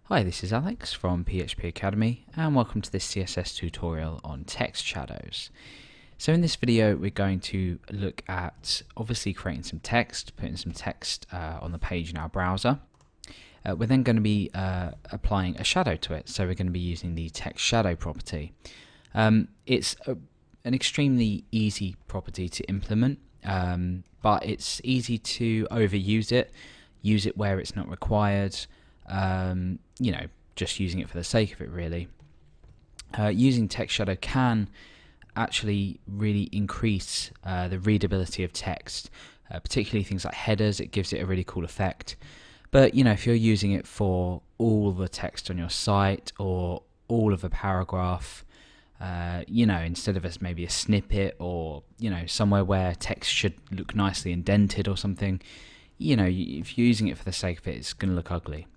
Hi, this is Alex from PHP Academy and welcome to this CSS tutorial on text shadows. So in this video we're going to look at obviously creating some text, putting some text on the page in our browser. We're then going to be applying a shadow to it, so we're going to be using the text shadow property. It's an extremely easy property to implement, but it's easy to overuse it, use it where it's not required. Just using it for the sake of it, really. Using text shadow can actually really increase the readability of text, particularly things like headers. It gives it a really cool effect. But if you're using it for all the text on your site or all of a paragraph, instead of maybe a snippet or somewhere where text should look nicely indented or something, if you're using it for the sake of it, it's going to look ugly.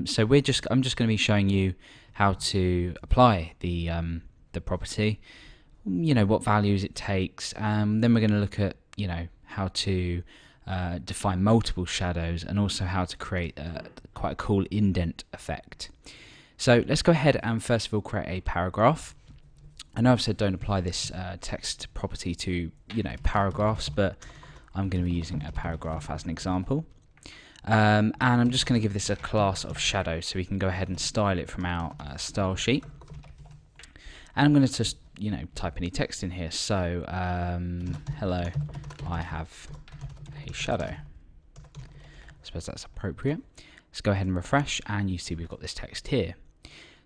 So I'm just going to be showing you how to apply the property, what values it takes, then we're going to look at how to define multiple shadows and also how to create quite a cool indent effect. So let's go ahead and first of all create a paragraph. I know I've said don't apply this text property to paragraphs, but I'm going to be using a paragraph as an example. And I'm just going to give this a class of shadow, so we can go ahead and style it from our style sheet. And I'm going to just type any text in here. So hello, I have a shadow. I suppose that's appropriate. Let's go ahead and refresh, and you see we've got this text here.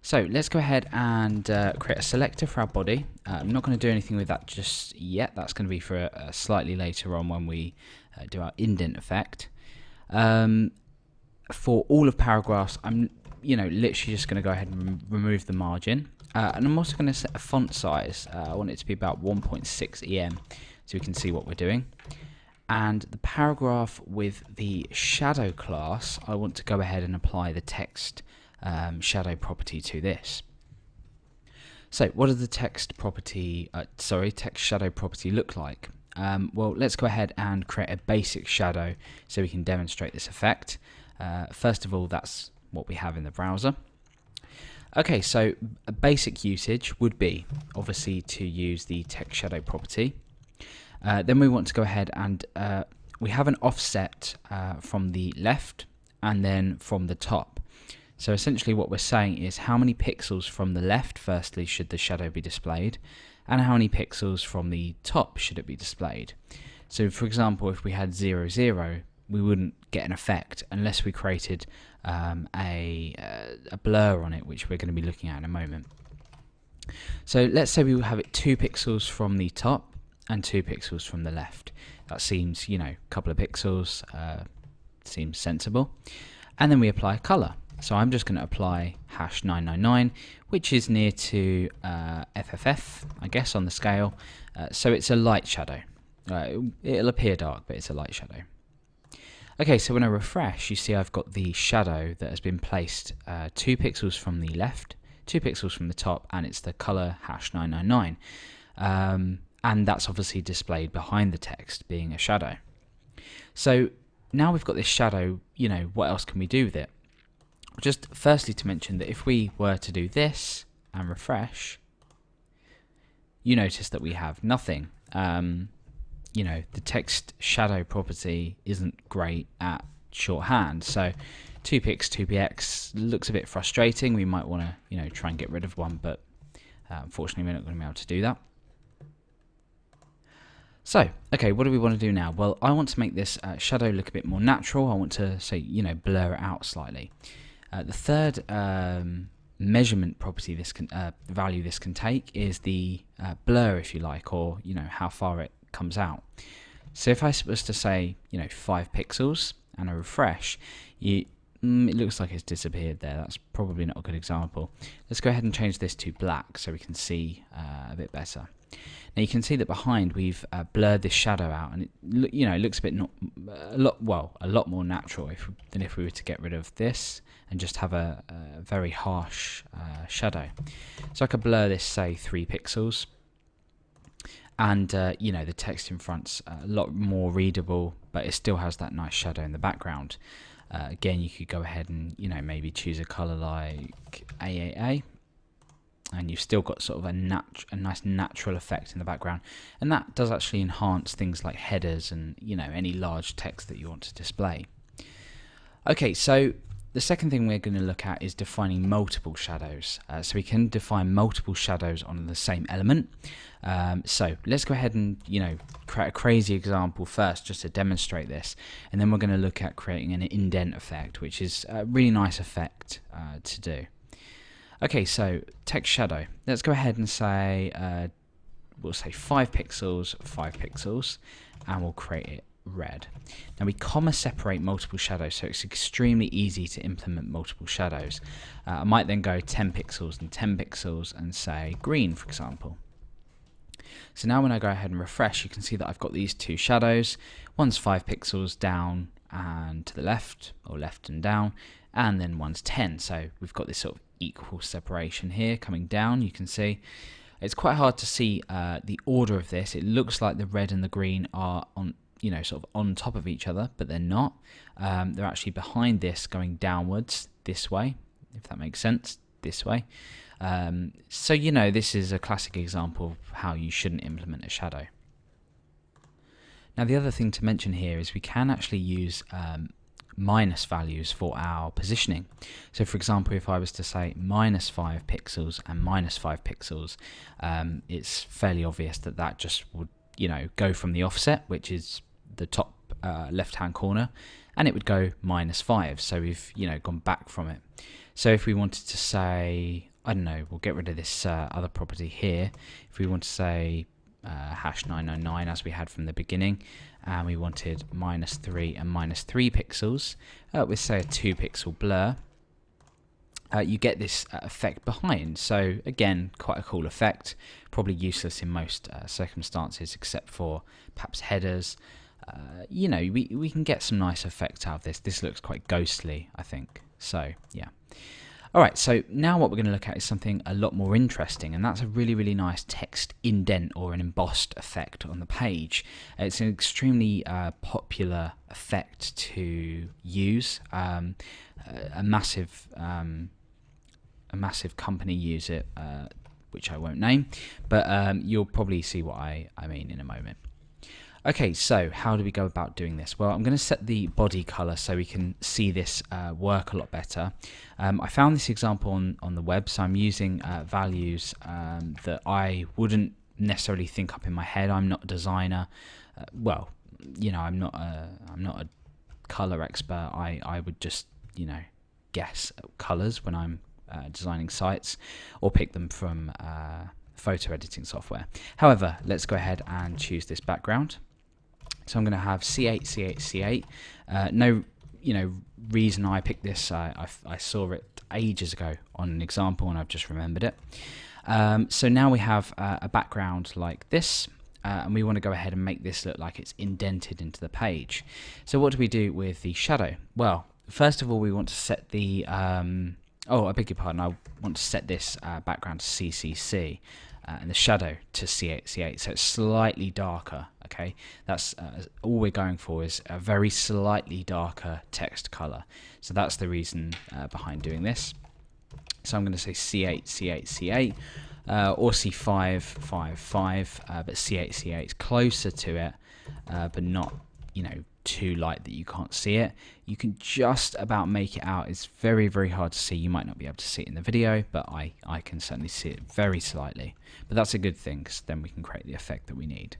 So let's go ahead and create a selector for our body. I'm not going to do anything with that just yet. That's going to be for slightly later on when we do our indent effect. For all of paragraphs, I'm literally just going to go ahead and remove the margin, and I'm also going to set a font size. I want it to be about 1.6 EM so we can see what we're doing. And the paragraph with the shadow class, I want to go ahead and apply the text shadow property to this. So what does the text shadow property look like? Well, let's go ahead and create a basic shadow so we can demonstrate this effect. First of all, that's what we have in the browser. Okay, so a basic usage would be obviously to use the text shadow property. Then we want to go ahead and we have an offset from the left and then from the top. So essentially what we're saying is how many pixels from the left firstly should the shadow be displayed, and how many pixels from the top should it be displayed. So for example, if we had 0, 0, we wouldn't get an effect unless we created a blur on it, which we're going to be looking at in a moment. So let's say we have it 2 pixels from the top and 2 pixels from the left. That seems, a couple of pixels seems sensible. And then we apply color. So I'm just going to apply #999, which is near to FFF, I guess, on the scale. So it's a light shadow. It'll appear dark, but it's a light shadow. Okay, so when I refresh, you see I've got the shadow that has been placed 2 pixels from the left, 2 pixels from the top, and it's the color #999. And that's obviously displayed behind the text, being a shadow. So now we've got this shadow, what else can we do with it? Just firstly to mention that if we were to do this and refresh, you notice that we have nothing. The text shadow property isn't great at shorthand, so 2px, 2px looks a bit frustrating. We might want to try and get rid of one, but unfortunately we're not going to be able to do that. So, okay, what do we want to do now? Well, I want to make this shadow look a bit more natural. I want to say, blur it out slightly. The third measurement property value this can take is the blur, if you like, or how far it comes out. So if I was to say 5 pixels and I refresh, it looks like it's disappeared there. That's probably not a good example. Let's go ahead and change this to black so we can see a bit better. Now you can see that behind we've blurred this shadow out, and it looks a bit a lot more natural than if we were to get rid of this and just have a very harsh shadow. So I could blur this, say 3 pixels, and the text in front's a lot more readable, but it still has that nice shadow in the background. Again, you could go ahead and maybe choose a color like AAA, and you've still got sort of a nice natural effect in the background, and that does actually enhance things like headers and any large text that you want to display. Okay, so the second thing we're going to look at is defining multiple shadows. So we can define multiple shadows on the same element. So let's go ahead and create a crazy example first just to demonstrate this, and then we're going to look at creating an indent effect, which is a really nice effect to do. Okay, so text shadow. Let's go ahead and say we'll say 5 pixels, and we'll create it red. Now we comma separate multiple shadows, so it's extremely easy to implement multiple shadows. I might then go 10 pixels and 10 pixels and say green, for example. So now when I go ahead and refresh, you can see that I've got these two shadows. One's 5 pixels down and to the left, or left and down, and then one's 10. So we've got this sort of equal separation here coming down. You can see it's quite hard to see the order of this. It looks like the red and the green are on sort of on top of each other, but they're not. They're actually behind this, going downwards this way, if that makes sense, this way. So this is a classic example of how you shouldn't implement a shadow. Now the other thing to mention here is we can actually use minus values for our positioning. So for example, if I was to say -5 pixels and -5 pixels, it's fairly obvious that that just would go from the offset, which is the top left hand corner, and it would go -5. So we've gone back from it. So if we wanted to say, I don't know, we'll get rid of this other property here. If we want to say #999 as we had from the beginning, and we wanted -3 and -3 pixels with say a 2 pixel blur, you get this effect behind. So again, quite a cool effect, probably useless in most circumstances except for perhaps headers. We can get some nice effects out of this. This looks quite ghostly, I think. So yeah. Alright, so now what we're going to look at is something a lot more interesting, and that's a really nice text indent or an embossed effect on the page. It's an extremely popular effect to use. A massive company use it, which I won't name, but you'll probably see what I mean in a moment. Okay, so how do we go about doing this? Well, I'm going to set the body color so we can see this work a lot better. I found this example on the web, so I'm using values that I wouldn't necessarily think up in my head. I'm not a designer. Well, I'm not a color expert. I would just guess colors when I'm designing sites, or pick them from photo editing software. However, let's go ahead and choose this background. So I'm going to have C8, C8, C8. No, reason I picked this. I saw it ages ago on an example, and I've just remembered it. So now we have a background like this, and we want to go ahead and make this look like it's indented into the page. So what do we do with the shadow? Well, first of all, we want to set the I beg your pardon. I want to set this background to CCC and the shadow to C8, C8, so it's slightly darker. Okay, that's all we're going for, is a very slightly darker text color. So that's the reason behind doing this. So I'm going to say C8, C8, C8, or C5, 5, 5, but C8, C8 is closer to it, but not too light that you can't see it. You can just about make it out. It's very hard to see. You might not be able to see it in the video, but I can certainly see it very slightly. But that's a good thing, because then we can create the effect that we need.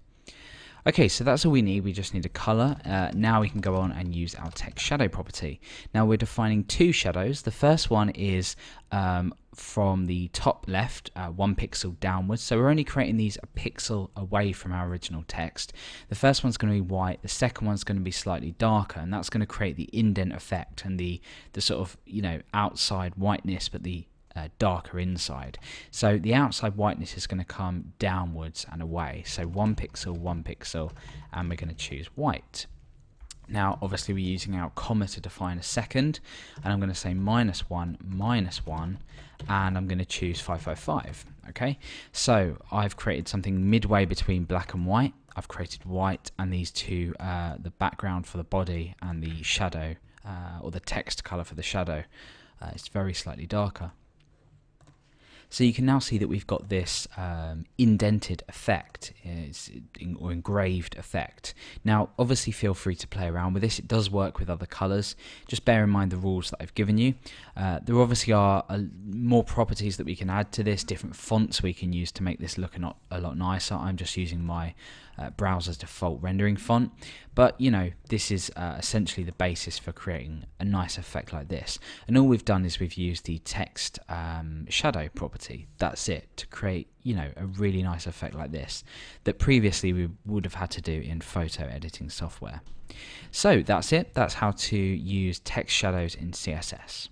Okay, so that's all we need. We just need a color. Now we can go on and use our text shadow property. Now we're defining two shadows. The first one is from the top left, 1 pixel downwards. So we're only creating these a pixel away from our original text. The first one's going to be white. The second one's going to be slightly darker, and that's going to create the indent effect and the sort of outside whiteness, but the darker inside. So the outside whiteness is going to come downwards and away. So 1 pixel, and we're going to choose white. Now obviously we're using our comma to define a second, and I'm going to say -1, -1, and I'm going to choose 555. Okay, so I've created something midway between black and white. I've created white, and these two, the background for the body and the shadow or the text color for the shadow. It's very slightly darker. So you can now see that we've got this indented effect, or engraved effect. Now, obviously feel free to play around with this. It does work with other colors. Just bear in mind the rules that I've given you. There obviously are more properties that we can add to this, different fonts we can use to make this look a lot nicer. I'm just using my browser's default rendering font, but you know, this is essentially the basis for creating a nice effect like this. And all we've done is we've used the text shadow property. That's it, to create, you know, a really nice effect like this that previously we would have had to do in photo editing software. So that's it. That's how to use text shadows in CSS.